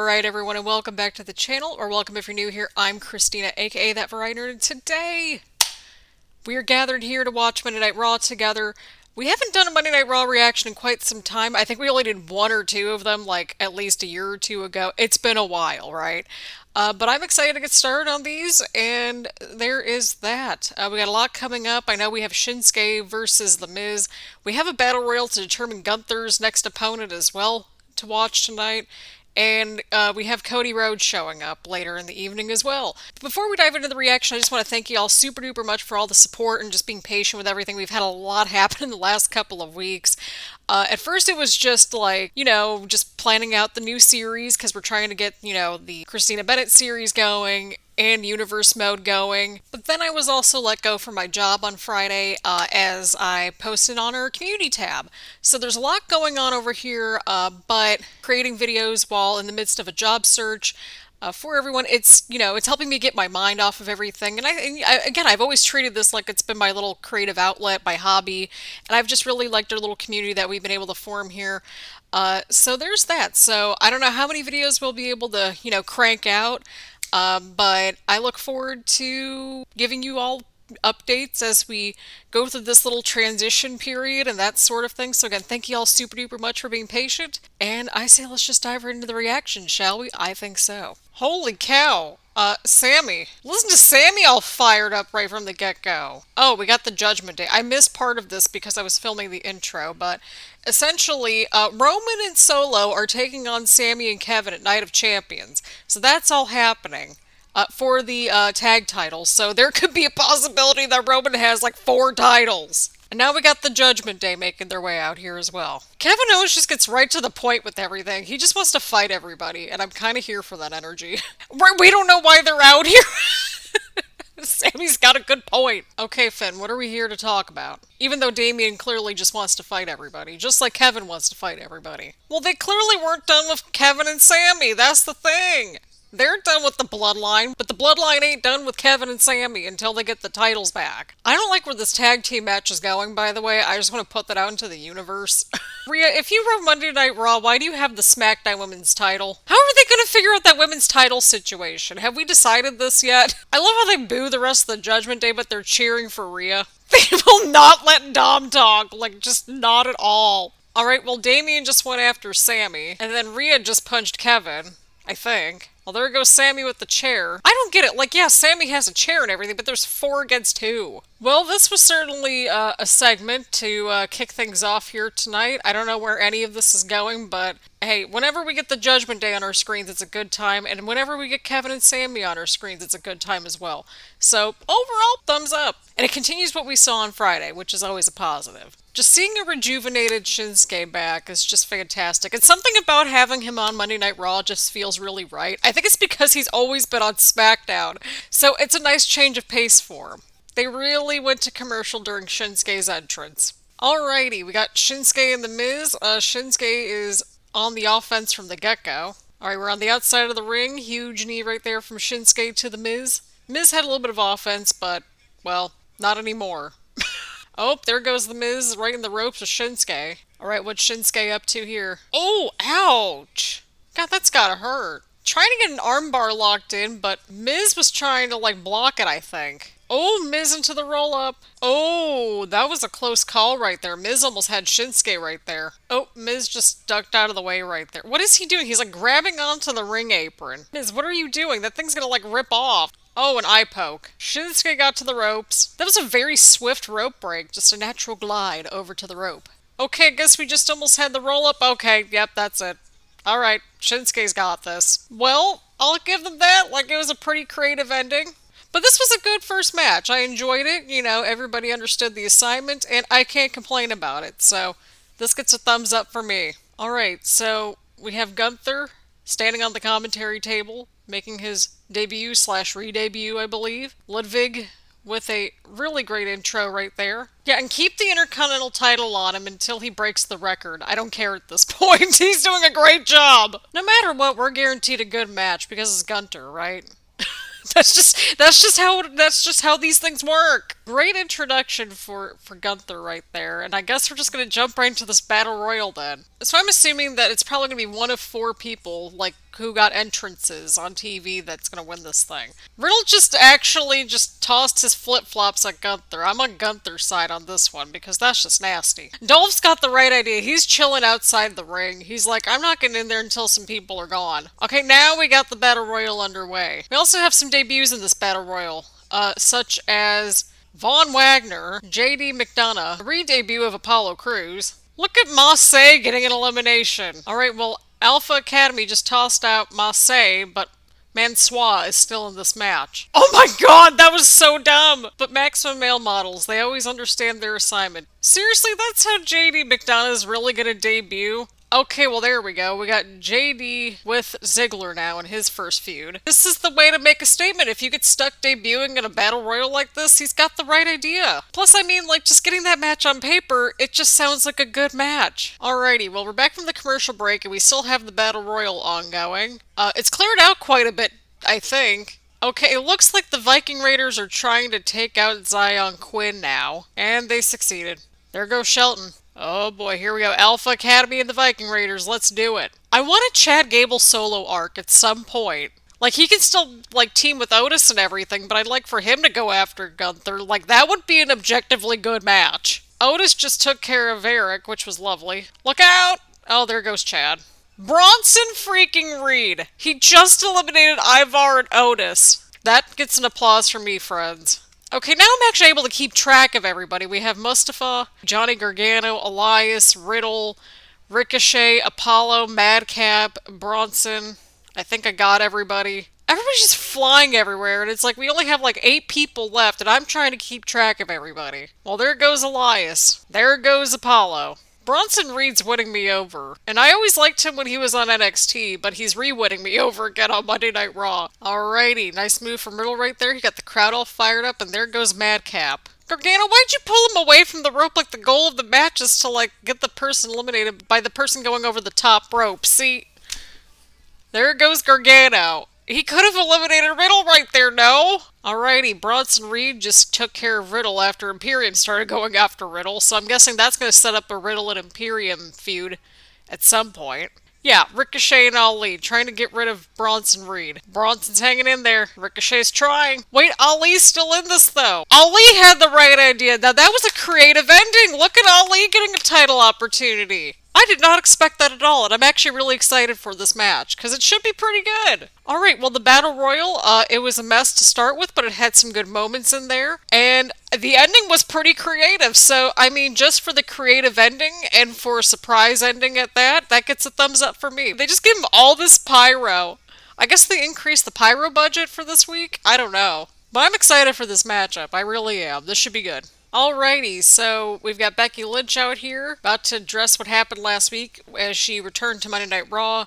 Alright everyone, and welcome back to the channel, or welcome if you're new here. I'm Christina, aka That Variety Nerd, and today we are gathered here to watch Monday Night Raw together. We haven't done a Monday Night Raw reaction in quite some time. I think we only did one or two of them, like, at least a year or two ago. It's been a while, right? But I'm excited to get started on these, and there is that. We got a lot coming up. I know we have Shinsuke versus The Miz. We have a battle royal to determine Gunther's next opponent as well to watch tonight. And we have Cody Rhodes showing up later in the evening as well. Before we dive into the reaction, I just want to thank you all super duper much for all the support and just being patient with everything. We've had a lot happen in the last couple of weeks. At first it was just like, just planning out the new series because we're trying to get, the Christina Bennett series going and universe mode going. But then I was also let go from my job on Friday as I posted on our community tab. So there's a lot going on over here, but creating videos while in the midst of a job search for everyone, it's helping me get my mind off of everything. And again, I've always treated this like it's been my little creative outlet, my hobby, and I've just really liked our little community that we've been able to form here. So there's that. So I don't know how many videos we'll be able to, crank out. But I look forward to giving you all updates as we go through this little transition period and that sort of thing. So again, thank you all super duper much for being patient. And I say let's just dive right into the reaction, shall we? I think so. Holy cow. Sami. Listen to Sami all fired up right from the get-go. Oh, we got the Judgment Day. I missed part of this because I was filming the intro, but essentially, Roman and Solo are taking on Sami and Kevin at Night of Champions. So that's all happening. For the tag titles, so there could be a possibility that Roman has like 4 titles. And now we got the Judgment Day making their way out here as well. Kevin Owens just gets right to the point with everything. He just wants to fight everybody, and I'm kind of here for that energy. We don't know why they're out here. Sami's got a good point. Okay, Finn, what are we here to talk about? Even though Damian clearly just wants to fight everybody, just like Kevin wants to fight everybody. Well, they clearly weren't done with Kevin and Sami, that's the thing. They're done with the bloodline, but the bloodline ain't done with Kevin and Sami until they get the titles back. I don't like where this tag team match is going, by the way. I just want to put that out into the universe. Rhea, if you wrote Monday Night Raw, why do you have the SmackDown Women's title? How are they going to figure out that women's title situation? Have we decided this yet? I love how they boo the rest of the Judgment Day, but they're cheering for Rhea. They will not let Dom talk, like, just not at all. Alright, well, Damian just went after Sami, and then Rhea just punched Kevin, I think. Well, there goes Sami with the chair. I don't get it. Like, yeah, Sami has a chair and everything, but there's 4 against 2. Well, this was certainly a segment to kick things off here tonight. I don't know where any of this is going, but hey, whenever we get the Judgment Day on our screens, it's a good time. And whenever we get Kevin and Sami on our screens, it's a good time as well. So, overall, thumbs up. And it continues what we saw on Friday, which is always a positive. Just seeing a rejuvenated Shinsuke back is just fantastic. And something about having him on Monday Night Raw just feels really right. I think it's because he's always been on SmackDown. So it's a nice change of pace for him. They really went to commercial during Shinsuke's entrance. Alrighty, we got Shinsuke and The Miz. Shinsuke is on the offense from the get-go. Alright, we're on the outside of the ring. Huge knee right there from Shinsuke to The Miz. Miz had a little bit of offense, but, well, not anymore. Oh, there goes The Miz right in the ropes with Shinsuke. Alright, what's Shinsuke up to here? Oh, ouch! God, that's gotta hurt. Trying to get an armbar locked in, but Miz was trying to, like, block it, I think. Oh, Miz into the roll-up. Oh, that was a close call right there. Miz almost had Shinsuke right there. Oh, Miz just ducked out of the way right there. What is he doing? He's, like, grabbing onto the ring apron. Miz, what are you doing? That thing's gonna, like, rip off. Oh, an eye poke. Shinsuke got to the ropes. That was a very swift rope break. Just a natural glide over to the rope. Okay, I guess we just almost had the roll-up. Okay, yep, that's it. Alright, Shinsuke's got this. Well, I'll give them that. Like, it was a pretty creative ending. But this was a good first match. I enjoyed it. Everybody understood the assignment, and I can't complain about it. So, this gets a thumbs up for me. Alright, so we have Gunther standing on the commentary table, making his debut/re-debut, I believe. Ludwig with a really great intro right there. Yeah, and keep the Intercontinental title on him until he breaks the record. I don't care at this point. He's doing a great job. No matter what, we're guaranteed a good match because it's Gunther, right? That's just how these things work. Great introduction for Gunther right there, and I guess we're just gonna jump right into this battle royal then. So I'm assuming that it's probably gonna be one of 4 people, like who got entrances on TV that's gonna win this thing. Riddle just actually just tossed his flip-flops at Gunther. I'm on Gunther's side on this one because that's just nasty. Dolph's got the right idea. He's chilling outside the ring. He's like, I'm not getting in there until some people are gone. Okay, now we got the Battle Royal underway. We also have some debuts in this Battle Royal, such as Von Wagner, JD McDonough, re-debut of Apollo Crews. Look at Marseille getting an elimination. Alright, well, Alpha Academy just tossed out Marseille, but Mansois is still in this match. Oh my god, that was so dumb! But Maximum Male Models, they always understand their assignment. Seriously, that's how JD McDonough is really gonna debut? Okay, well there we go. We got JD with Ziggler now in his first feud. This is the way to make a statement. If you get stuck debuting in a battle royal like this, he's got the right idea. Plus, I mean, like, just getting that match on paper, it just sounds like a good match. Alrighty, well we're back from the commercial break and we still have the battle royal ongoing. It's cleared out quite a bit, I think. Okay, it looks like the Viking Raiders are trying to take out Zion Quinn now. And they succeeded. There goes Shelton. Oh boy, here we go. Alpha Academy and the Viking Raiders, let's do it. I want a Chad Gable solo arc at some point. Like, he can still, like, team with Otis and everything, but I'd like for him to go after Gunther. Like, that would be an objectively good match. Otis just took care of Eric, which was lovely. Look out! Oh, there goes Chad. Bronson freaking Reed. He just eliminated Ivar and Otis. That gets an applause from me, friends. Okay, now I'm actually able to keep track of everybody. We have Mustafa, Johnny Gargano, Elias, Riddle, Ricochet, Apollo, Madcap, Bronson. I think I got everybody. Everybody's just flying everywhere, and it's like we only have like 8 people left, and I'm trying to keep track of everybody. Well, there goes Elias. There goes Apollo. Bronson Reed's winning me over, and I always liked him when he was on NXT, but he's re-winning me over again on Monday Night Raw. Alrighty, nice move from Riddle right there. He got the crowd all fired up, and there goes Madcap. Gargano, why'd you pull him away from the rope? Like, the goal of the match is to, like, get the person eliminated by the person going over the top rope. See? There goes Gargano. He could have eliminated Riddle right there, no? Alrighty, Bronson Reed just took care of Riddle after Imperium started going after Riddle, so I'm guessing that's going to set up a Riddle and Imperium feud at some point. Yeah, Ricochet and Ali, trying to get rid of Bronson Reed. Bronson's hanging in there. Ricochet's trying. Wait, Ali's still in this, though. Ali had the right idea. Now, that was a creative ending. Look at Ali getting a title opportunity. I did not expect that at all, and I'm actually really excited for this match, because it should be pretty good. Alright, well, the Battle Royal, it was a mess to start with, but it had some good moments in there, and the ending was pretty creative, so, I mean, just for the creative ending, and for a surprise ending at that, that gets a thumbs up for me. They just gave him all this pyro. I guess they increased the pyro budget for this week? I don't know. But I'm excited for this matchup, I really am. This should be good. Alrighty, so we've got Becky Lynch out here, about to address what happened last week as she returned to Monday Night Raw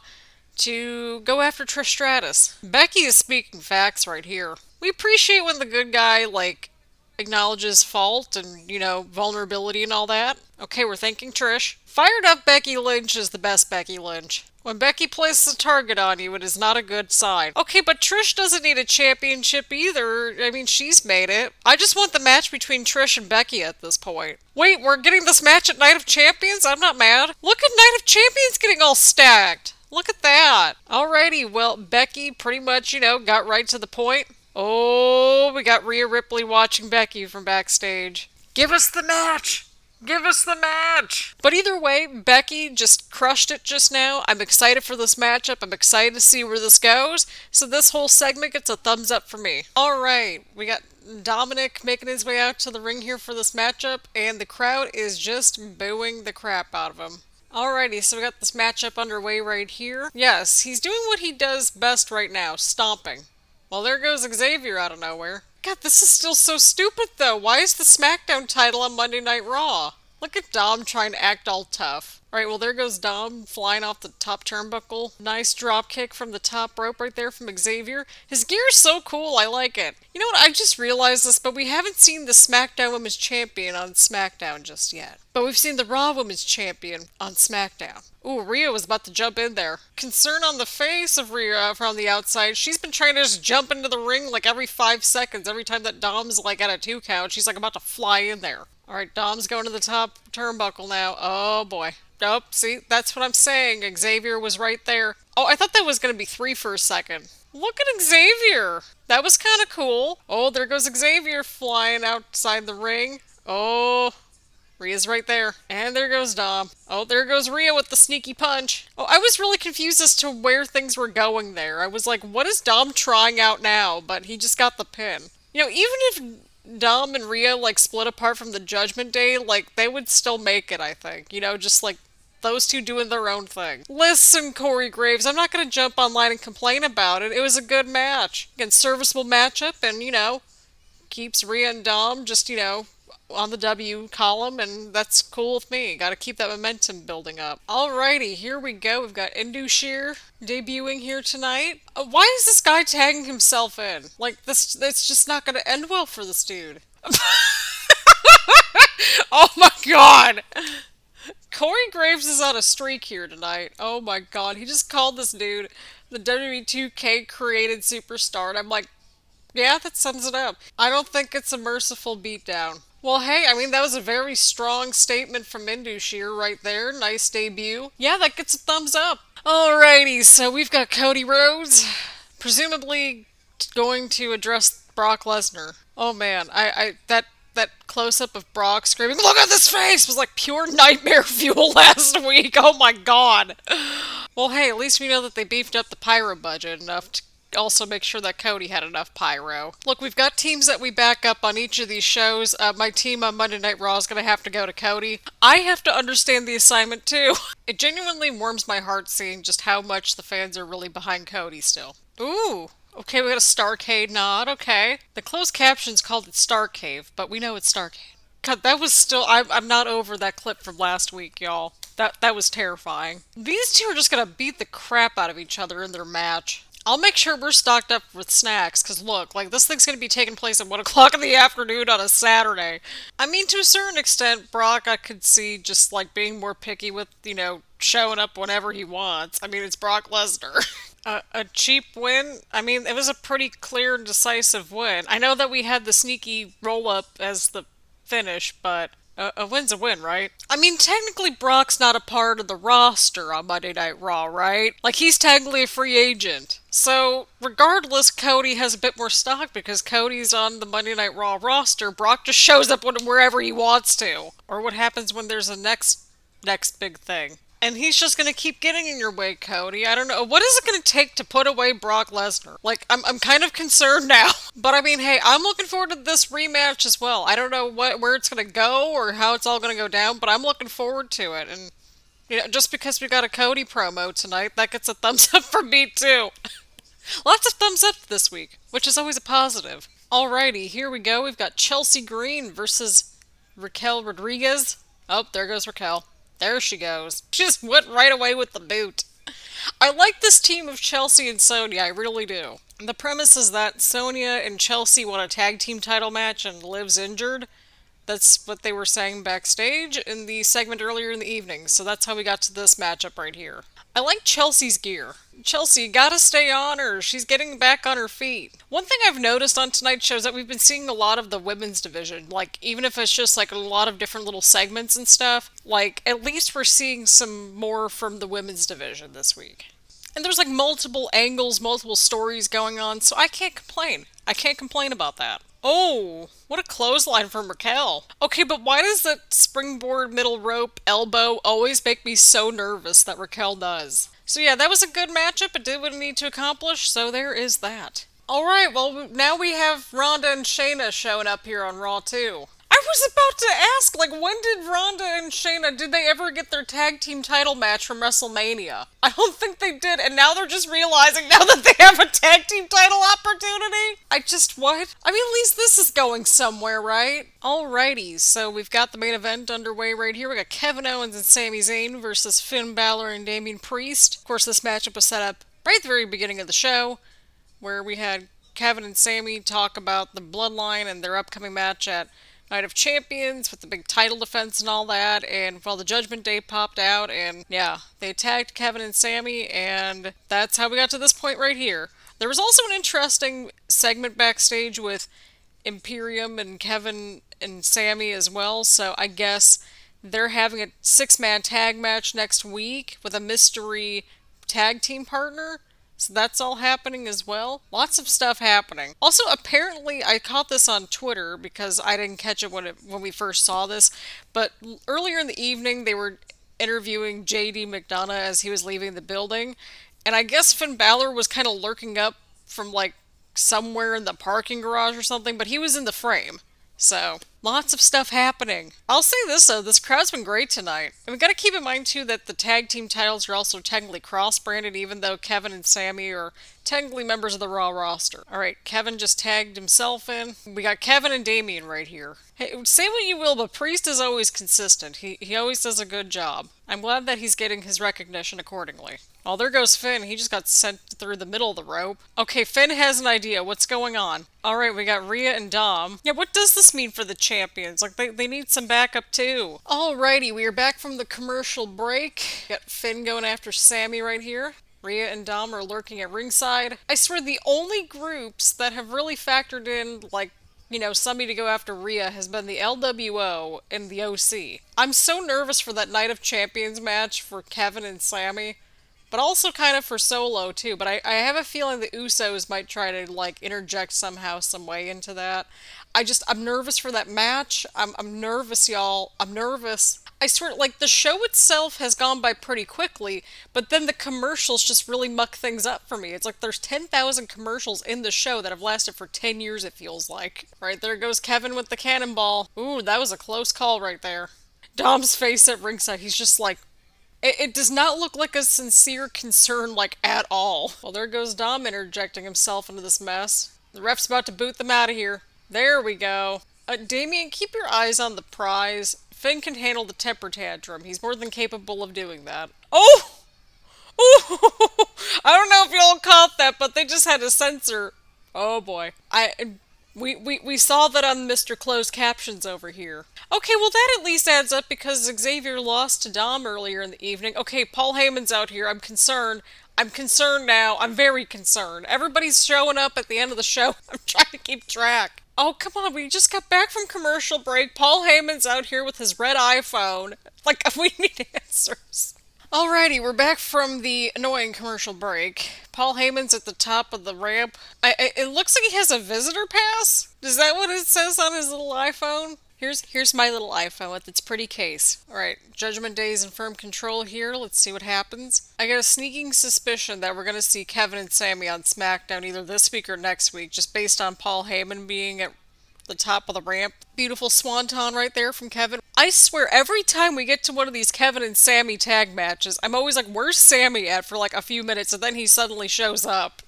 to go after Trish Stratus. Becky is speaking facts right here. We appreciate when the good guy, like, acknowledges fault and, you know, vulnerability and all that. Okay, we're thanking Trish. Fired up Becky Lynch is the best Becky Lynch. When Becky places a target on you, it is not a good sign. Okay, but Trish doesn't need a championship either. I mean, she's made it. I just want the match between Trish and Becky at this point. Wait, we're getting this match at Night of Champions? I'm not mad. Look at Night of Champions getting all stacked. Look at that. Alrighty, well, Becky pretty much, you know, got right to the point. Oh, we got Rhea Ripley watching Becky from backstage. Give us the match! Give us the match! But either way, Becky just crushed it just now. I'm excited for this matchup. I'm excited to see where this goes. So this whole segment gets a thumbs up for me. Alright, we got Dominik making his way out to the ring here for this matchup, and the crowd is just booing the crap out of him. Alrighty, so we got this matchup underway right here. Yes, he's doing what he does best right now, stomping. Well, there goes Xavier out of nowhere. God, this is still so stupid, though. Why is the SmackDown title on Monday Night Raw? Look at Dom trying to act all tough. Alright, well, there goes Dom flying off the top turnbuckle. Nice drop kick from the top rope right there from Xavier. His gear's so cool, I like it. You know what, I just realized this, but we haven't seen the SmackDown Women's Champion on SmackDown just yet. But we've seen the Raw Women's Champion on SmackDown. Ooh, Rhea was about to jump in there. Concern on the face of Rhea from the outside. She's been trying to just jump into the ring like every 5 seconds. Every time that Dom's like at a 2 count, she's like about to fly in there. Alright, Dom's going to the top turnbuckle now. Oh boy. Nope, see, that's what I'm saying. Xavier was right there. Oh, I thought that was going to be 3 for a second. Look at Xavier. That was kind of cool. Oh, there goes Xavier flying outside the ring. Oh, Rhea's right there. And there goes Dom. Oh, there goes Rhea with the sneaky punch. Oh, I was really confused as to where things were going there. I was like, what is Dom trying out now? But he just got the pin. You know, even if Dom and Rhea, like, split apart from the Judgment Day, like, they would still make it, I think. You know, just, like, those two doing their own thing. Listen, Corey Graves, I'm not going to jump online and complain about it. It was a good match. Again, serviceable matchup, and, you know, keeps Rhea and Dom just, you know, on the W column, and that's cool with me. Gotta keep that momentum building up. Alrighty, here we go. We've got Indus debuting here tonight. Why is this guy tagging himself in? Like, it's just not gonna end well for this dude. Oh my god! Corey Graves is on a streak here tonight. Oh my god, he just called this dude the WWE 2K created superstar, and I'm like, yeah, that sums it up. I don't think it's a merciful beatdown. Well, hey, I mean, that was a very strong statement from Indus right there. Nice debut. Yeah, that gets a thumbs up. Alrighty, so we've got Cody Rhodes, presumably going to address Brock Lesnar. Oh man, that close-up of Brock screaming, "Look at this face!" was like pure nightmare fuel last week. Oh my god. Well, hey, at least we know that they beefed up the pyro budget enough to also make sure that Cody had enough pyro. Look, we've got teams that we back up on each of these shows. My team on Monday Night Raw is going to have to go to Cody. I have to understand the assignment too. It genuinely warms my heart seeing just how much the fans are really behind Cody still. Ooh. Okay, we got a Starcade nod, okay. The closed captions called it Starcave, but we know it's Starcade. God, that was still... I'm not over that clip from last week, y'all. That was terrifying. These two are just gonna beat the crap out of each other in their match. I'll make sure we're stocked up with snacks, because look, like, this thing's gonna be taking place at 1 o'clock in the afternoon on a Saturday. I mean, to a certain extent, Brock, I could see just, like, being more picky with, you know, showing up whenever he wants. I mean, it's Brock Lesnar. A cheap win? I mean, it was a pretty clear and decisive win. I know that we had the sneaky roll-up as the finish, but a win's a win, right? I mean, technically Brock's not a part of the roster on Monday Night Raw, right? Like, he's technically a free agent. So, regardless, Cody has a bit more stock because Cody's on the Monday Night Raw roster. Brock just shows up wherever he wants to. Or what happens when there's a next big thing. And he's just gonna keep getting in your way, Cody. I don't know. What is it gonna take to put away Brock Lesnar? Like, I'm kind of concerned now. But I mean, hey, I'm looking forward to this rematch as well. I don't know where it's gonna go or how it's all gonna go down, but I'm looking forward to it. And, you know, just because we got a Cody promo tonight, that gets a thumbs up from me too. Lots of thumbs up this week, which is always a positive. Alrighty, here we go. We've got Chelsea Green versus Raquel Rodriguez. Oh, there goes Raquel. There she goes. She just went right away with the boot. I like this team of Chelsea and Sonya, I really do. The premise is that Sonya and Chelsea won a tag team title match and Liv's injured. That's what they were saying backstage in the segment earlier in the evening, so that's how we got to this matchup right here. I like Chelsea's gear. Chelsea, you gotta stay on her. She's getting back on her feet. One thing I've noticed on tonight's show is that we've been seeing a lot of the women's division. Like, even if it's just like a lot of different little segments and stuff, like, at least we're seeing some more from the women's division this week. And there's like multiple angles, multiple stories going on, so I can't complain. I can't complain about that. Oh, what a clothesline from Raquel. Okay, but why does that springboard middle rope elbow always make me so nervous that Raquel does? So yeah, that was a good matchup. It did what it needed to accomplish, so there is that. Alright, well, now we have Ronda and Shayna showing up here on Raw too. I was about to ask, like, when did Ronda and Shayna, did they ever get their tag team title match from WrestleMania? I don't think they did, and now they're just realizing now that they have a tag team title opportunity? What? I mean, at least this is going somewhere, right? Alrighty, so we've got the main event underway right here. We got Kevin Owens and Sami Zayn versus Finn Balor and Damian Priest. Of course, this matchup was set up right at the very beginning of the show, where we had Kevin and Sami talk about the Bloodline and their upcoming match at Night of Champions with the big title defense and all that, and well, the Judgment Day popped out, and yeah, they attacked Kevin and Sami, and that's how we got to this point right here. There was also an interesting segment backstage with Imperium and Kevin and Sami as well, so I guess they're having a 6-man tag match next week with a mystery tag team partner. So that's all happening as well. Lots of stuff happening. Also, apparently, I caught this on Twitter because I didn't catch it when we first saw this. But earlier in the evening, they were interviewing JD McDonough as he was leaving the building. And I guess Finn Balor was kind of lurking up from like somewhere in the parking garage or something, but he was in the frame. So, lots of stuff happening. I'll say this though, this crowd's been great tonight. And we gotta keep in mind too that the tag team titles are also technically cross-branded, even though Kevin and Sami are technically members of the Raw roster. Alright, Kevin just tagged himself in. We got Kevin and Damian right here. Hey, say what you will, but Priest is always consistent. He always does a good job. I'm glad that he's getting his recognition accordingly. Oh, there goes Finn. He just got sent through the middle of the rope. Okay, Finn has an idea. What's going on? Alright, we got Rhea and Dom. Yeah, what does this mean for the champions? Like, they need some backup too. Alrighty, we are back from the commercial break. Got Finn going after Sami right here. Rhea and Dom are lurking at ringside. I swear the only groups that have really factored in, like, you know, somebody to go after Rhea has been the LWO and the OC. I'm so nervous for that Night of Champions match for Kevin and Sami. But also kind of for Solo, too. But I have a feeling the Usos might try to, like, interject somehow, some way into that. I'm nervous for that match. I'm nervous, y'all. I'm nervous. I swear, like, the show itself has gone by pretty quickly, but then the commercials just really muck things up for me. It's like there's 10,000 commercials in the show that have lasted for 10 years, it feels like. Right, there goes Kevin with the cannonball. Ooh, that was a close call right there. Dom's face at ringside, he's just like, it does not look like a sincere concern, like, at all. Well, there goes Dom interjecting himself into this mess. The ref's about to boot them out of here. There we go. Damian, keep your eyes on the prize. Finn can handle the temper tantrum. He's more than capable of doing that. Oh! Oh! I don't know if y'all caught that, but they just had to censor. Oh boy. We saw that on Mr. Closed Captions over here. Okay, well that at least adds up because Xavier lost to Dom earlier in the evening. Okay, Paul Heyman's out here. I'm concerned. I'm concerned now. I'm very concerned. Everybody's showing up at the end of the show. I'm trying to keep track. Oh, come on. We just got back from commercial break. Paul Heyman's out here with his red iPhone. Like, we need answers. Alrighty, we're back from the annoying commercial break. Paul Heyman's at the top of the ramp. It looks like he has a visitor pass? Is that what it says on his little iPhone? Here's my little iPhone with its pretty case. Alright, Judgment Day is in firm control here. Let's see what happens. I got a sneaking suspicion that we're going to see Kevin and Sami on SmackDown either this week or next week, just based on Paul Heyman being at the top of the ramp. Beautiful swanton right there from Kevin. I swear, every time we get to one of these Kevin and Sami tag matches, I'm always like, where's Sami at for like a few minutes, and then he suddenly shows up.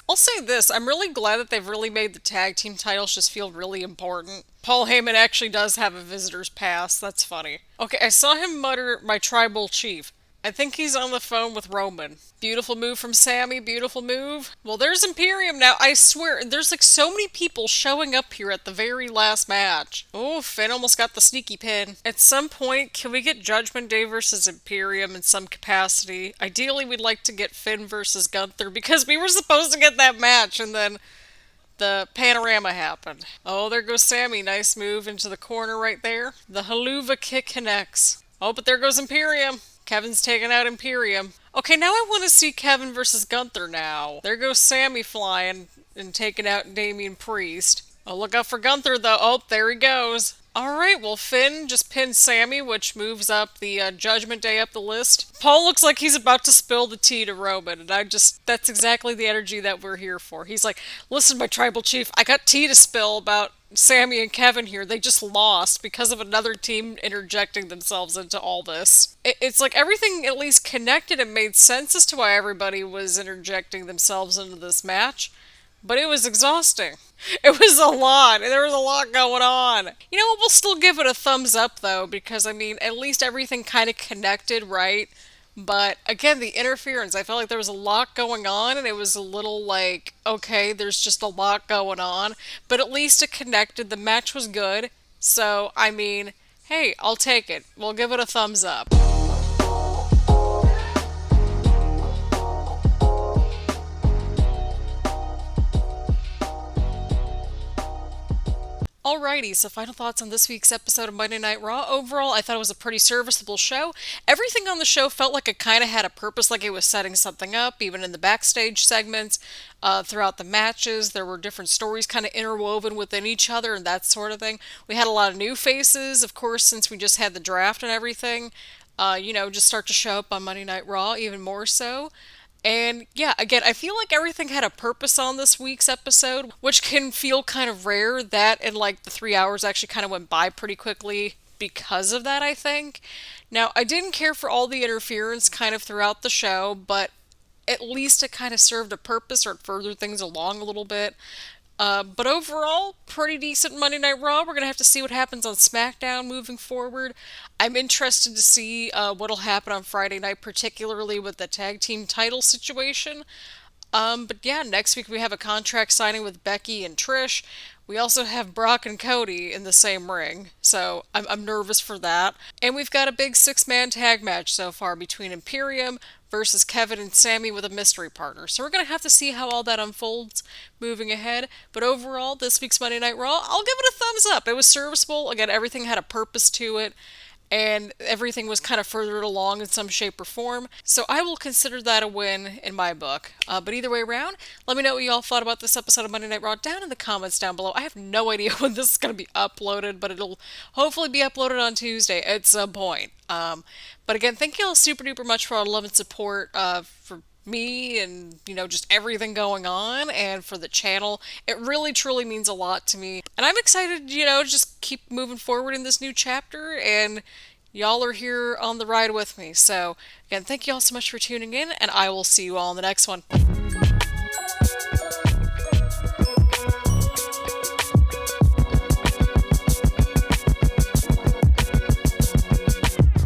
I'll say this, I'm really glad that they've really made the tag team titles just feel really important. Paul Heyman actually does have a visitor's pass, that's funny. Okay, I saw him mutter, my tribal chief. I think he's on the phone with Roman. Beautiful move from Sami, beautiful move. Well, there's Imperium now. I swear, there's like so many people showing up here at the very last match. Oh, Finn almost got the sneaky pin. At some point, can we get Judgment Day versus Imperium in some capacity? Ideally, we'd like to get Finn versus Gunther because we were supposed to get that match and then the panorama happened. Oh, there goes Sami. Nice move into the corner right there. The haluva kick connects. Oh, but there goes Imperium. Kevin's taking out Imperium. Okay, now I want to see Kevin versus Gunther now. There goes Sami flying and taking out Damian Priest. Oh, look out for Gunther, though. Oh, there he goes. Alright, well, Finn just pinned Sami, which moves up the Judgment Day up the list. Paul looks like he's about to spill the tea to Roman, and that's exactly the energy that we're here for. He's like, listen, my tribal chief, I got tea to spill about Sami and Kevin here. They just lost because of another team interjecting themselves into all this. It's like everything at least connected and made sense as to why everybody was interjecting themselves into this match. But it was exhausting. It was a lot. There was a lot going on. You know what? We'll still give it a thumbs up, though, because, I mean, at least everything kind of connected, right? But, again, the interference, I felt like there was a lot going on, and it was a little like, okay, there's just a lot going on. But at least it connected. The match was good. So, I mean, hey, I'll take it. We'll give it a thumbs up. Alrighty, so final thoughts on this week's episode of Monday Night Raw. Overall, I thought it was a pretty serviceable show. Everything on the show felt like it kind of had a purpose, like it was setting something up, even in the backstage segments. Throughout the matches, there were different stories kind of interwoven within each other and that sort of thing. We had a lot of new faces, of course, since we just had the draft and everything. Just start to show up on Monday Night Raw even more so. And yeah, again, I feel like everything had a purpose on this week's episode, which can feel kind of rare. That and like the 3 hours actually kind of went by pretty quickly because of that, I think. Now, I didn't care for all the interference kind of throughout the show, but at least it kind of served a purpose or it furthered things along a little bit. But overall, pretty decent Monday Night Raw. We're going to have to see what happens on SmackDown moving forward. I'm interested to see what'll happen on Friday night, particularly with the tag team title situation. But yeah, next week we have a contract signing with Becky and Trish. We also have Brock and Cody in the same ring, so I'm nervous for that. And we've got a big six-man tag match so far between Imperium versus Kevin and Sami with a mystery partner. So we're going to have to see how all that unfolds moving ahead. But overall, this week's Monday Night Raw, I'll give it a thumbs up. It was serviceable. Again, everything had a purpose to it, and everything was kind of furthered along in some shape or form. So I will consider that a win in my book. But either way around, let me know what you all thought about this episode of Monday Night Raw down in the comments down below. I have no idea when this is going to be uploaded, but it'll hopefully be uploaded on Tuesday at some point. But again, thank you all super duper much for all the love and support for me and just everything going on and for the channel. It really truly means a lot to me, and I'm excited just keep moving forward in this new chapter, and y'all are here on the ride with me. So again, thank you all so much for tuning in, and I will see you all in the next one.